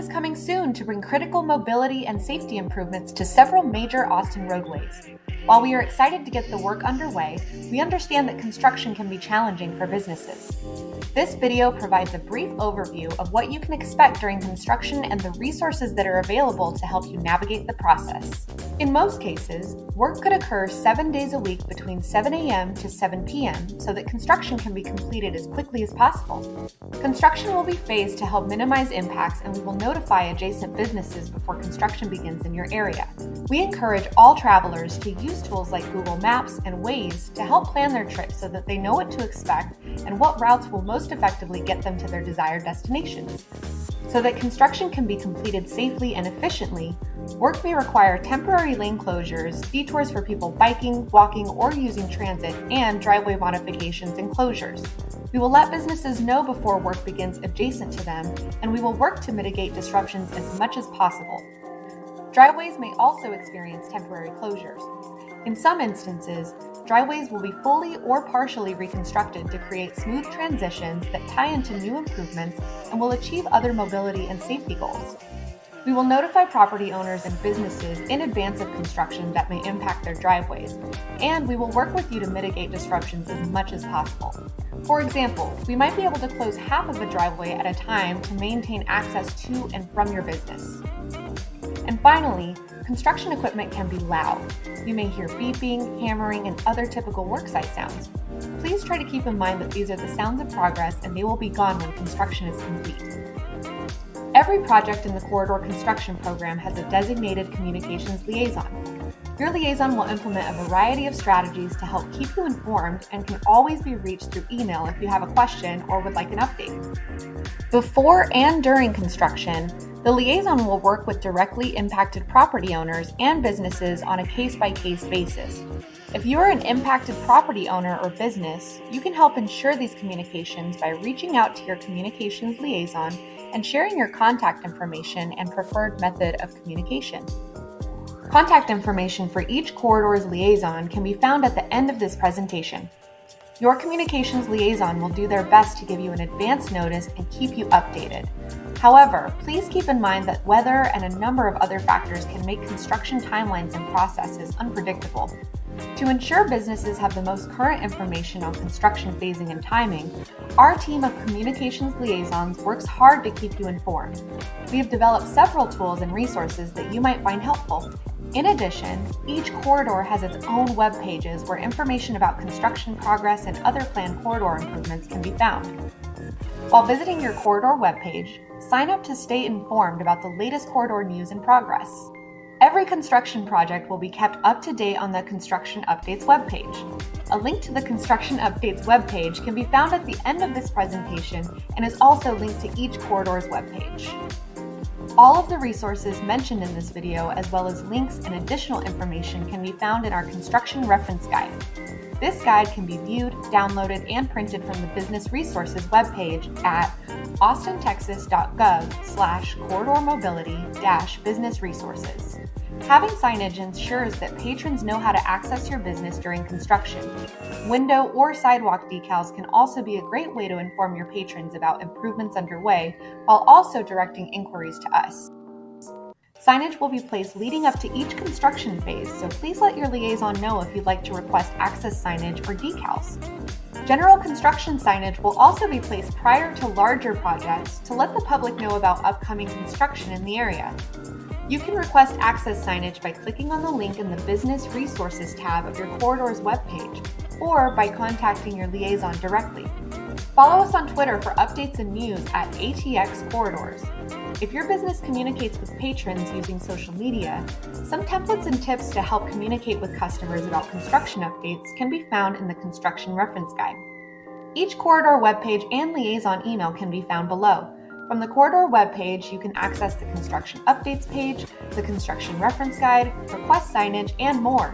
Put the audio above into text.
is coming soon to bring critical mobility and safety improvements to several major Austin roadways. While we are excited to get the work underway, we understand that construction can be challenging for businesses. This video provides a brief overview of what you can expect during construction and the resources that are available to help you navigate the process. In most cases, work could occur 7 days a week between 7 a.m. to 7 p.m. so that construction can be completed as quickly as possible. Construction will be phased to help minimize impacts, and we will notify adjacent businesses before construction begins in your area. We encourage all travelers to use tools like Google Maps and Waze to help plan their trips so that they know what to expect and what routes will most effectively get them to their desired destinations. So that construction can be completed safely and efficiently, work may require temporary lane closures, detours for people biking, walking, or using transit, and driveway modifications and closures. We will let businesses know before work begins adjacent to them, and we will work to mitigate disruptions as much as possible. Driveways may also experience temporary closures. In some instances, driveways will be fully or partially reconstructed to create smooth transitions that tie into new improvements and will achieve other mobility and safety goals. We will notify property owners and businesses in advance of construction that may impact their driveways, and we will work with you to mitigate disruptions as much as possible. For example, we might be able to close half of a driveway at a time to maintain access to and from your business. And finally, construction equipment can be loud. You may hear beeping, hammering, and other typical worksite sounds. Please try to keep in mind that these are the sounds of progress and they will be gone when construction is complete. Every project in the Corridor Construction Program has a designated communications liaison. Your liaison will implement a variety of strategies to help keep you informed and can always be reached through email if you have a question or would like an update. Before and during construction, the liaison will work with directly impacted property owners and businesses on a case-by-case basis. If you are an impacted property owner or business, you can help ensure these communications by reaching out to your communications liaison and sharing your contact information and preferred method of communication. Contact information for each corridor's liaison can be found at the end of this presentation. Your communications liaison will do their best to give you an advance notice and keep you updated. However, please keep in mind that weather and a number of other factors can make construction timelines and processes unpredictable. To ensure businesses have the most current information on construction phasing and timing, our team of communications liaisons works hard to keep you informed. We have developed several tools and resources that you might find helpful. In addition, each corridor has its own web pages where information about construction progress and other planned corridor improvements can be found. While visiting your corridor webpage, sign up to stay informed about the latest corridor news and progress. Every construction project will be kept up to date on the Construction Updates webpage. A link to the Construction Updates webpage can be found at the end of this presentation and is also linked to each corridor's webpage. All of the resources mentioned in this video, as well as links and additional information, can be found in our Construction Reference Guide. This guide can be viewed, downloaded, and printed from the Business Resources webpage at austintexas.gov/corridormobility-business resources. Having signage ensures that patrons know how to access your business during construction. Window or sidewalk decals can also be a great way to inform your patrons about improvements underway, while also directing inquiries to us. Signage will be placed leading up to each construction phase, so please let your liaison know if you'd like to request access signage or decals. General construction signage will also be placed prior to larger projects to let the public know about upcoming construction in the area. You can request access signage by clicking on the link in the Business Resources tab of your corridor's webpage, or by contacting your liaison directly. Follow us on Twitter for updates and news at ATX Corridors. If your business communicates with patrons using social media, some templates and tips to help communicate with customers about construction updates can be found in the Construction Reference Guide. Each corridor webpage and liaison email can be found below. From the Corridor webpage, you can access the Construction Updates page, the Construction Reference Guide, request signage, and more.